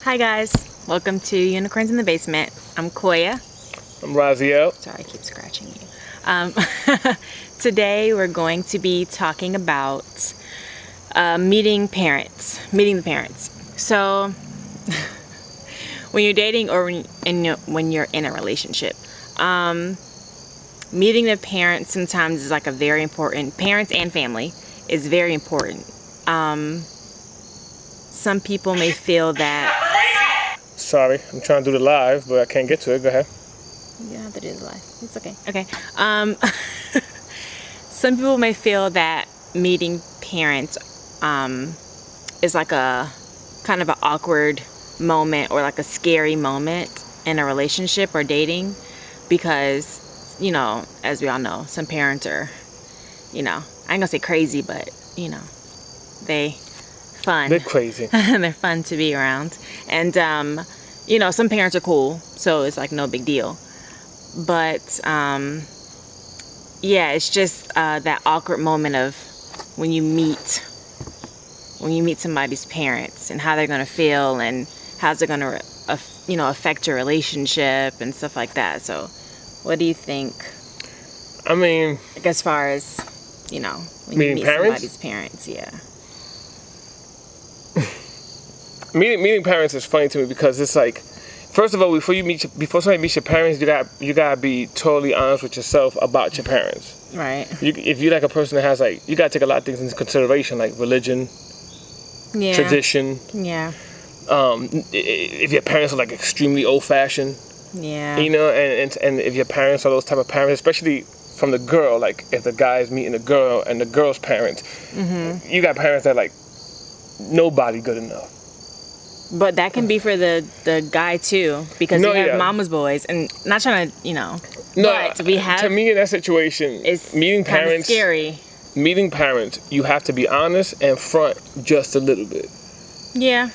Hi guys, welcome to Unicorns in the Basement. I'm Koya. I'm Raxiel. Sorry, I keep scratching you. Today we're going to be talking about meeting the parents. So when you're dating or when you're in a relationship, meeting the parents sometimes is like a very important, parents and family is very important. Some people may feel that. Sorry, I'm trying to do the live, but I can't get to it. Go ahead. You don't have to do the live. It's okay. Okay. Some people may feel that meeting parents is like a kind of an awkward moment or like a scary moment in a relationship or dating because, as we all know, some parents are, I ain't gonna say crazy, but, they fun. They're crazy. They're fun to be around. And, some parents are cool, so it's like no big deal. But, it's just that awkward moment of when you meet somebody's parents and how they're going to feel and how's it going to, affect your relationship and stuff like that. So what do you think? I mean, like as far as, when you meeting meet parents? somebody's parents, yeah. meeting parents is funny to me because it's like, first of all, before somebody meets your parents, you gotta be totally honest with yourself about your parents. Right. If you're like a person that has you gotta take a lot of things into consideration, like religion, Yeah. tradition. Yeah. If your parents are like extremely old-fashioned, Yeah. and if your parents are those type of parents, especially from the girl, like if the guy is meeting the girl and the girl's parents, you got parents that like nobody good enough. But that can be for the guy too, because we have mama's boys, and not trying to, but we have. To me, in that situation, it's meeting kind of parents, scary. Meeting parents, you have to be honest and front just a little bit. Yeah.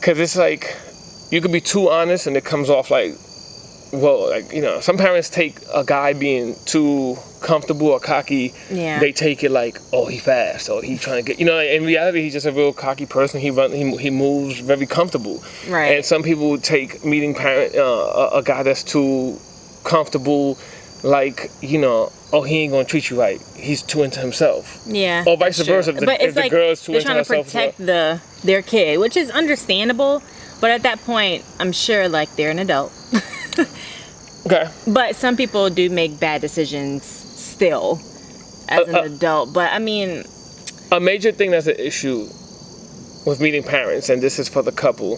Because it's like, you could be too honest and it comes off like, some parents take a guy being too comfortable or cocky. Yeah. They take it like, oh, he fast, or he trying to get, in reality, he's just a real cocky person. He moves very comfortable. Right. And some people take meeting a guy that's too comfortable, like, oh, he ain't gonna treat you right. He's too into himself. Yeah. Or vice versa. If the girl's too into herself. They're trying to protect their kid, which is understandable. But at that point, I'm sure like they're an adult. Okay. But some people do make bad decisions still as an adult. But I mean, a major thing that's an issue with meeting parents, and this is for the couple,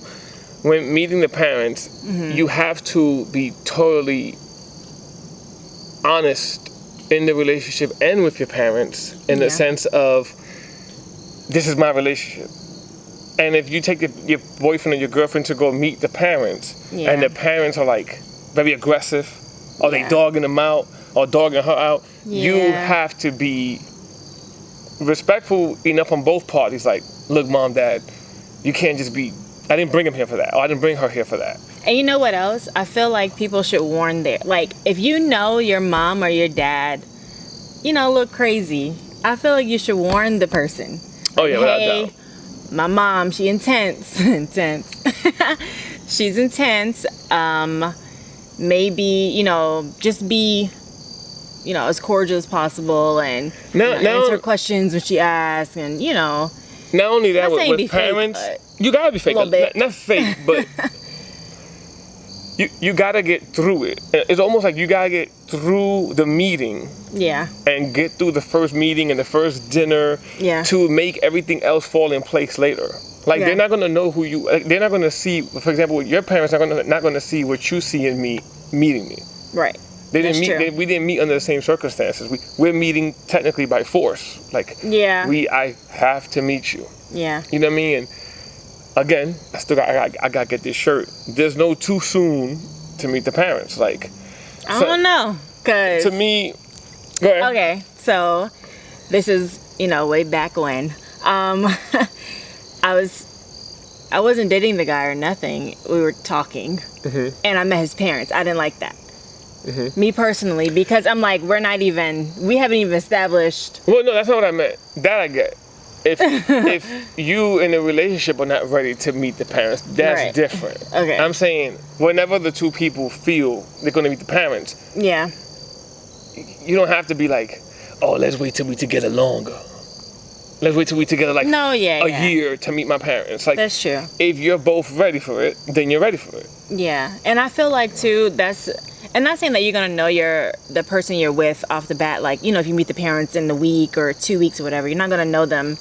when meeting the parents, you have to be totally honest in the relationship and with your parents in the sense of, this is my relationship. And if you take your boyfriend or your girlfriend to go meet the parents, and the parents are like very aggressive, or they dogging them out, or dogging her out, you have to be respectful enough on both parties. Like, look, mom, dad, you can't just be, I didn't bring him here for that, or I didn't bring her here for that. And you know what else? I feel like people should warn like, if you know your mom or your dad, look crazy, I feel like you should warn the person. Oh yeah, without hey, doubt. My mom, she intense. She's intense. Maybe, just be, as cordial as possible and answer questions when she asks, and, Not only that, with parents, fake, you gotta be fake. Not fake, but you gotta get through it. It's almost like you gotta get through the meeting. Yeah. And get through the first meeting and the first dinner. Yeah. To make everything else fall in place later. Like, they're not gonna know who you. They're not gonna see. For example, your parents are not gonna see what you see in me meeting me. Right. They didn't meet. We didn't meet under the same circumstances. We're meeting technically by force. Like. Yeah. I have to meet you. Yeah. You know what I mean? And again, I gotta get this shirt. There's no too soon to meet the parents. Like. I don't know, cause. To me. Go ahead. Okay, so this is way back when. I wasn't dating the guy or nothing. We were talking, and I met his parents. I didn't like that. Me personally, because I'm like, we haven't even established. Well, no, that's not what I meant. That I get. if you in a relationship are not ready to meet the parents, that's different. Okay. I'm saying whenever the two people feel they're going to meet the parents, you don't have to be like, oh, let's wait till we together longer. Let's wait till we together like a year to meet my parents. Like, that's true. If you're both ready for it, then you're ready for it. Yeah, and I feel like too and not saying that you're gonna know the person you're with off the bat. Like, you know, if you meet the parents in the week or 2 weeks or whatever, you're not gonna know them,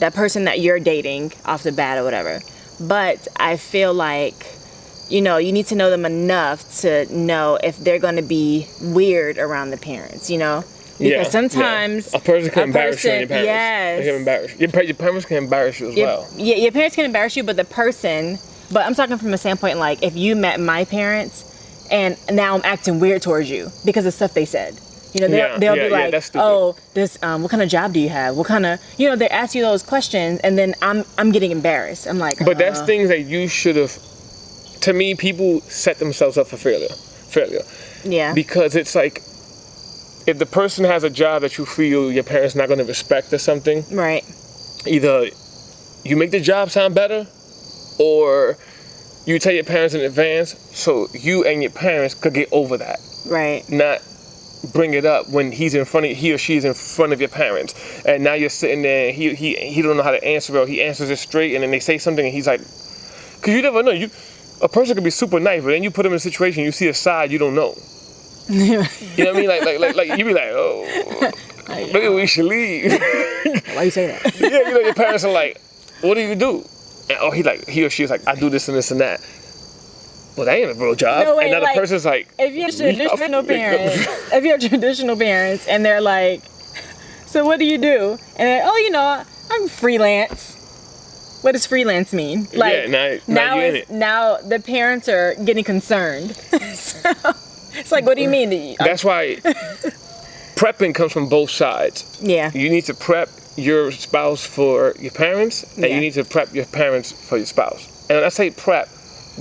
that person that you're dating off the bat or whatever. But I feel like, you know, you need to know them enough to know if they're gonna be weird around the parents. You know. Because sometimes a person can embarrass you and your parents. Yes. They can embarrass you. Your parents can embarrass you as well. Yeah, your parents can embarrass you, but I'm talking from a standpoint like if you met my parents and now I'm acting weird towards you because of stuff they said. You know, they'll be like, oh, this what kind of job do you have? What kind of, you know, they ask you those questions and then I'm getting embarrassed. I'm like, but that's things that you should have, to me, people set themselves up for failure. Yeah. Because it's like, if the person has a job that you feel your parents not going to respect or something, right? Either you make the job sound better, or you tell your parents in advance so you and your parents could get over that. Right. Not bring it up when he or she's in front of your parents, and now you're sitting there. And he don't know how to answer it. Or he answers it straight, and then they say something, and he's like, because you never know. A person could be super nice, but then you put them in a situation, you see a side you don't know. You know what I mean? Like you be like, oh, maybe we should leave. Why you say that? Yeah, you know, your parents are like, what do you do? And he or she is like, I do this and this and that. Well, that ain't a real job. No, wait, and now the person's like, if you have traditional parents, and they're like, so what do you do? And they're, oh, you know, I'm freelance. What does freelance mean? Like, now the parents are getting concerned. So, it's like, what do you mean? That's why prepping comes from both sides. Yeah. You need to prep your spouse for your parents, and you need to prep your parents for your spouse. And when I say prep,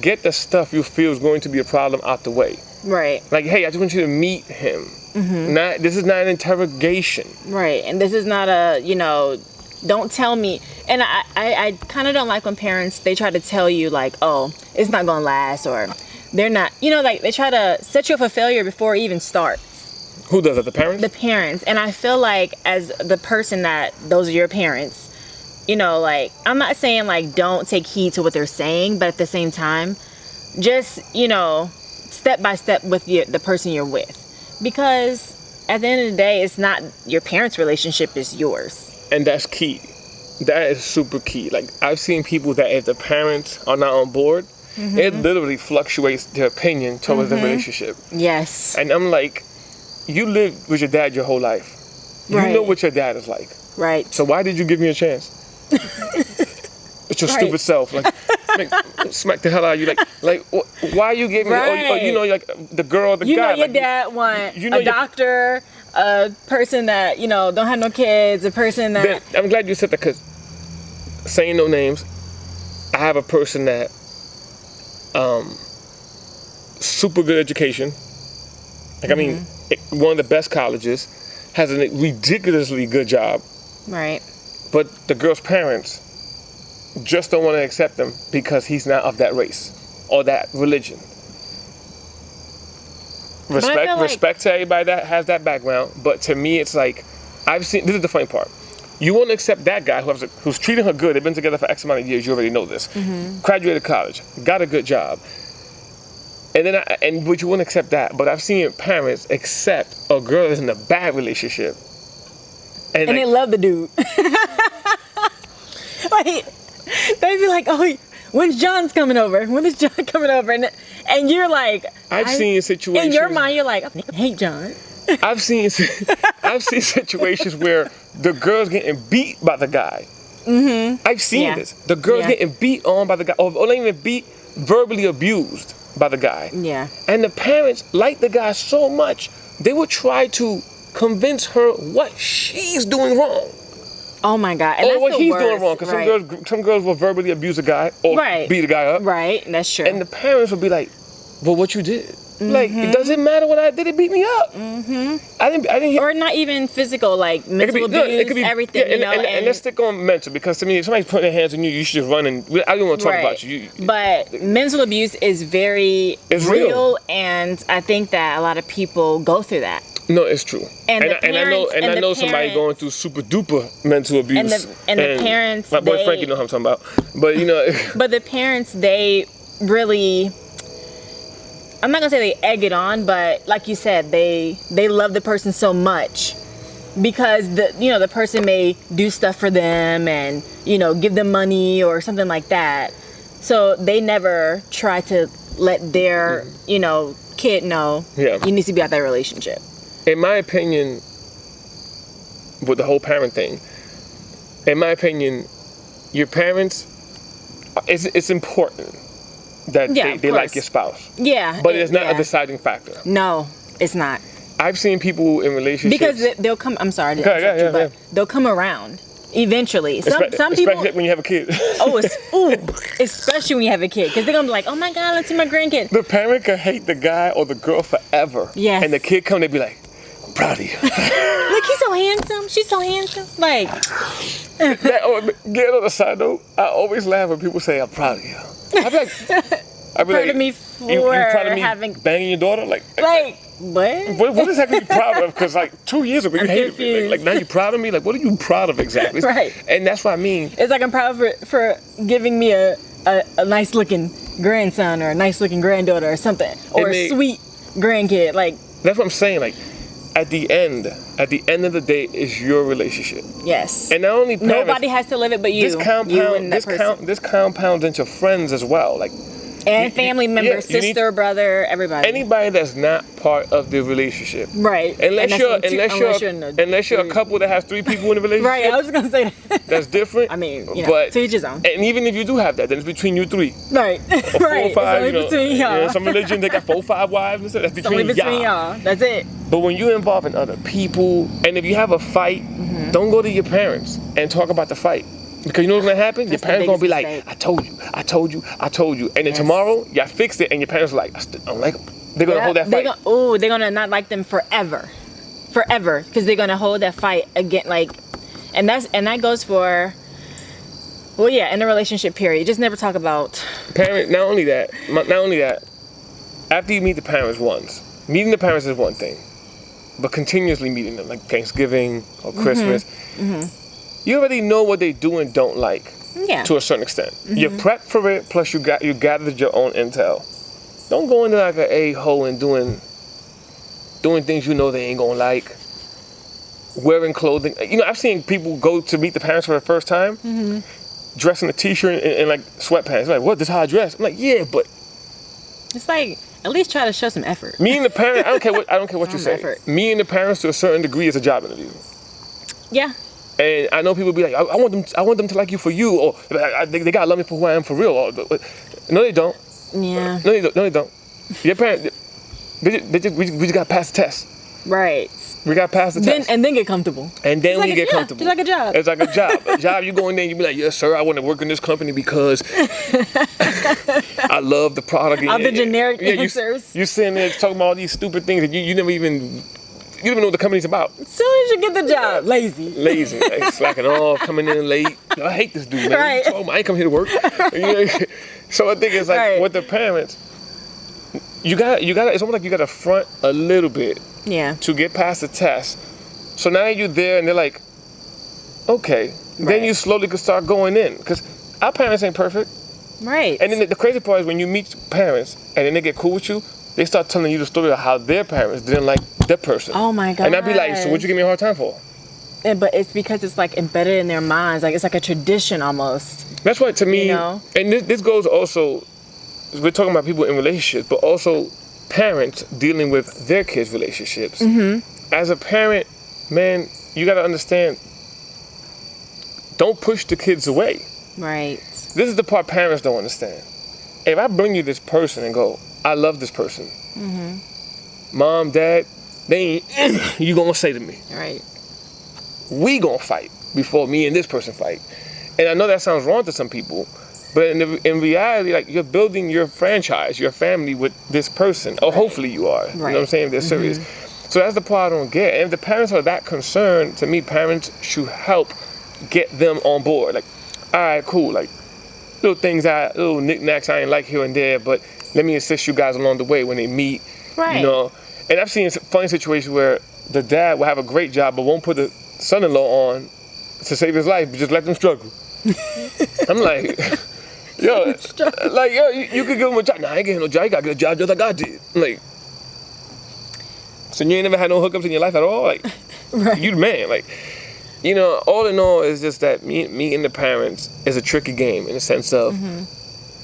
get the stuff you feel is going to be a problem out the way. Right. Like, hey, I just want you to meet him. Mm-hmm. This is not an interrogation. Right. And this is not a, you know, don't tell me. And I kind of don't like when parents, they try to tell you like, oh, it's not going to last, or they're not, you know, like they try to set you up for failure before it even starts. Who does it? The parents? The parents. And I feel like as the person that those are your parents, you know, like, I'm not saying like don't take heed to what they're saying, but at the same time, just, you know, step by step with the person you're with. Because at the end of the day, it's not your parents' relationship, it's yours. And that's key. That is super key. Like, I've seen people that if the parents are not on board, mm-hmm. it literally fluctuates their opinion towards the relationship. Yes. And I'm like, you lived with your dad your whole life. You know what your dad is like. Right. So why did you give me a chance? It's your stupid self. Like, smack the hell out of you. Like, why you gave me? Oh, you know, like the girl, the guy. You know, your like, dad want a doctor, a person that, you know, don't have no kids, a person that. I'm glad you said that, because saying no names, I have a person that, super good education. Like, I mean, one of the best colleges, has a ridiculously good job. Right. But the girl's parents just don't want to accept him because he's not of that race or that religion. Respect to everybody that has that background, but to me it's like, I've seen, this is the funny part. You want to accept that guy who's treating her good, they've been together for X amount of years, you already know this. Mm-hmm. Graduated college, got a good job. And would you want to accept that? But I've seen parents accept a girl that's in a bad relationship. And like, they love the dude. Like, they'd be like, oh, when's John's coming over? When is John coming over? And you're like... I've seen situations... In your mind, you're like, I hate John. I've seen situations where the girl's getting beat by the guy. Mm-hmm. I've seen this. The girl's getting beat on by the guy. Or not even beat, verbally abused by the guy. Yeah. And the parents like the guy so much, they would try to convince her what she's doing wrong. Oh my God. And or what he's doing wrong. Because some girls will verbally abuse a guy or beat a guy up. Right. That's true. And the parents would be like, well, what you did? Like, it doesn't matter what I did. It beat me up. I didn't. Or not even physical, like mental abuse, everything. Yeah, and let's stick on mental, because to me, if somebody's putting their hands on you, you should just run. And I don't want to talk about you. But mental abuse is it's real, and I think that a lot of people go through that. No, it's true. And I know somebody going through super duper mental abuse. And the parents, my boy Frankie know what I'm talking about. But but the parents, they really, I'm not gonna say they egg it on, but like you said, they love the person so much because the person may do stuff for them and give them money or something like that. So they never try to let their kid know you need to be out that relationship. In my opinion, with the whole parent thing, in my opinion, your parents, it's important that they like your spouse. Yeah. But it's not a deciding factor. No, it's not. I've seen people in relationships. Because they'll come, I'm sorry to interrupt you, but they'll come around eventually. Some people. Especially when you have a kid. Especially when you have a kid. Because they're going to be like, oh my God, let's see my grandkid. The parent can hate the guy or the girl forever. Yes. And the kid come, they be like, I'm proud of you. Look, he's so handsome. She's so handsome. Like. Get on the side note, I always laugh when people say, I'm proud of you. I'd be proud of me for you proud of me having banging your daughter? Like what exactly are you proud of? Because like 2 years ago you hated me. Like now you're proud of me? Like what are you proud of exactly? Right. And that's what I mean. It's like I'm proud for giving me a nice looking grandson or a nice looking granddaughter or something. Or a sweet grandkid. Like that's what I'm saying. Like at the end of the day, it's your relationship. Yes. And not only parents, nobody has to live it but you. This compounds into friends as well. Like and family members, sister, brother, everybody. Anybody that's not part of the relationship. Right. Unless you're a couple that has 3 people in the relationship. Right, I was just gonna say that. That's different. I mean, but to each his own. And even if you do have that, then it's between you 3. Right. Or 4 or 5, it's only between y'all. Some religion they got 4 or 5 wives and stuff. That's between y'all. That's it. But when you're involving other people, and if you have a fight, don't go to your parents and talk about the fight. Because you know what's gonna happen? Your parents gonna be like, I told you. And then tomorrow, y'all fixed it, and your parents are like, I don't like them. They're gonna hold that fight. They're gonna not like them forever. Because they're gonna hold that fight again, like, and that goes for, in the relationship period. Just never talk about parent. Not only that. After you meet the parents once, meeting the parents is one thing, but continuously meeting them, like Thanksgiving or Christmas. You already know what they do and don't like, to a certain extent. You prep for it, plus you gathered your own intel. Don't go into like an a-hole and doing things you know they ain't gonna like. Wearing clothing. I've seen people go to meet the parents for the first time, dressed in a t-shirt and like sweatpants. Like, what? This is how I dress? I'm like, yeah, but it's like at least try to show some effort. Me and the parents, I don't care what you say. Effort. Me and the parents to a certain degree is a job interview. Yeah. And I know people be like, I want them to like you for you, or they gotta love me for who I am for real. Or, no, they don't. Yeah. No, they don't. Your parents, we just gotta pass the test. Right. We gotta pass the test. And then get comfortable. And then we get comfortable. It's like a job. It's like a job. A job, you go in there and you be like, yes, sir, I want to work in this company because I love the product. All the generic answers. You sitting there talking about all these stupid things that you never even... You don't even know what the company's about. As soon as you get the job, lazy, like slacking off, coming in late. I hate this dude, man. Right. I ain't come here to work. So I think it's like with the parents, you got. It's almost like you got to front a little bit, to get past the test. So now you're there, and they're like, okay. Then you slowly can start going in, because our parents ain't perfect. Right. And then the crazy part is when you meet parents, and then they get cool with you, they start telling you the story of how their parents didn't like their person. Oh my God. And I'd be like, so what'd you give me a hard time for? But it's because it's like embedded in their minds. Like it's like a tradition almost. That's why to me, and this goes also, we're talking about people in relationships, but also parents dealing with their kids' relationships. As a parent, man, you got to understand, don't push the kids away. Right. This is the part parents don't understand. If I bring you this person and go, I love this person. Mom, Dad, they ain't you gonna say to me. Right. We gonna fight before me and this person fight. And I know that sounds wrong to some people, But in reality, like, you're building your franchise, your family with this person. Or hopefully you are. You know what I'm saying? They're serious. So that's the part I don't get. And if the parents are that concerned, to me, parents should help get them on board. Like, all right, cool. Like, little knickknacks I ain't like here and there, but let me assist you guys along the way when they meet. Right. You know, and I've seen funny situations where the dad will have a great job but won't put the son-in-law on to save his life, but just let them struggle. I'm like, yo, you could give him a job. Nah, I ain't getting no job. You gotta get a job just like I did. I'm like, so you ain't never had no hookups in your life at all? Like, right. You the man. Like, you know, all in all, is just that meeting the parents is a tricky game in the sense of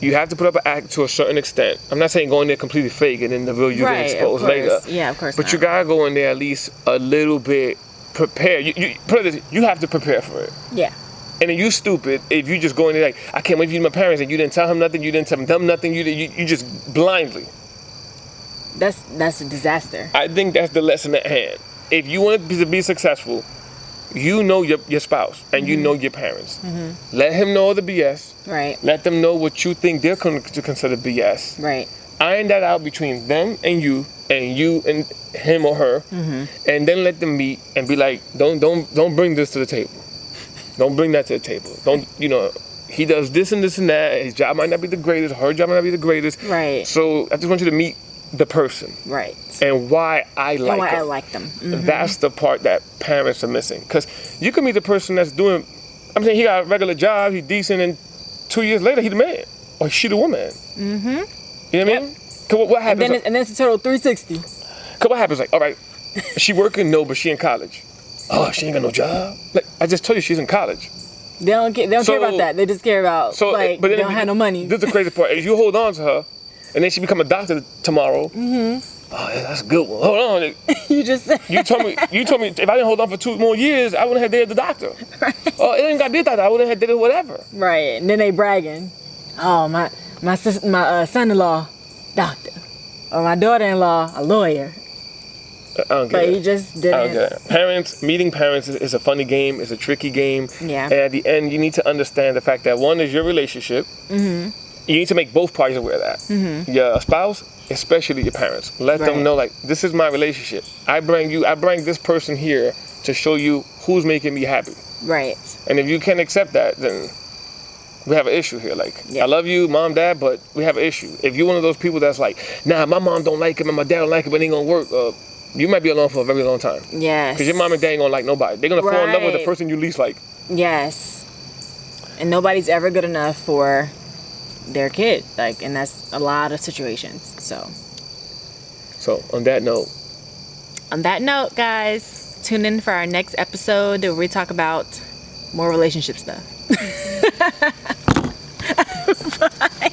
you have to put up an act to a certain extent. I'm not saying go in there completely fake and then the real you get exposed later. Yeah, of course. But you gotta go in there at least a little bit prepared. You have to prepare for it. Yeah. And then you stupid if you just go in there like, I can't wait to meet my parents, and you didn't tell him nothing, you didn't tell them nothing, you just blindly. That's a disaster. I think that's the lesson at hand. If you want to be successful, you know your spouse and you know your parents. Let him know the BS. Right. Let them know what you think they're going to consider BS. Right. Iron that out between them and you and him or her, and then let them meet and be like, don't bring this to the table. Don't bring that to the table. Don't, he does this and this and that. His job might not be the greatest. Her job might not be the greatest. Right. So I just want you to meet the person. Right. And why I like them. That's the part that parents are missing. Because you can meet the person that's doing, I'm saying he got a regular job, he's decent, and 2 years later, he's the man. Or she the woman. You know what I mean? Cause what happens? And then it's a total 360. Because what happens? Like, all right, she working? No, but she in college. Oh, she ain't got no job? Like, I just told you she's in college. They don't care about that. They just care about, but they don't have no money. This is the crazy part. Is you hold on to her, and then she become a doctor tomorrow. Oh, that's a good one. Hold on. You just said. You told me if I didn't hold on for 2 more years, I wouldn't have dated the doctor. Right. Oh, it ain't got did that. I wouldn't have did it whatever. Right. And then they bragging. Oh, my son-in-law, doctor. Or my daughter-in-law, a lawyer. I don't get but it. you just didn't. I don't get it. Meeting parents is a funny game. It's a tricky game. Yeah. And at the end, you need to understand the fact that one is your relationship. You need to make both parties aware of that. Your spouse, especially your parents. Let them know, like, this is my relationship. I bring this person here to show you who's making me happy. Right. And if you can't accept that, then we have an issue here. Like, I love you, mom, dad, but we have an issue. If you're one of those people that's like, nah, my mom don't like him and my dad don't like him, but it ain't gonna work, you might be alone for a very long time. Yes. Because your mom and dad ain't gonna like nobody. They're gonna fall in love with the person you least like. Yes. And nobody's ever good enough for their kid. Like, and that's a lot of situations. So on that note, guys, tune in for our next episode where we talk about more relationship stuff. Bye.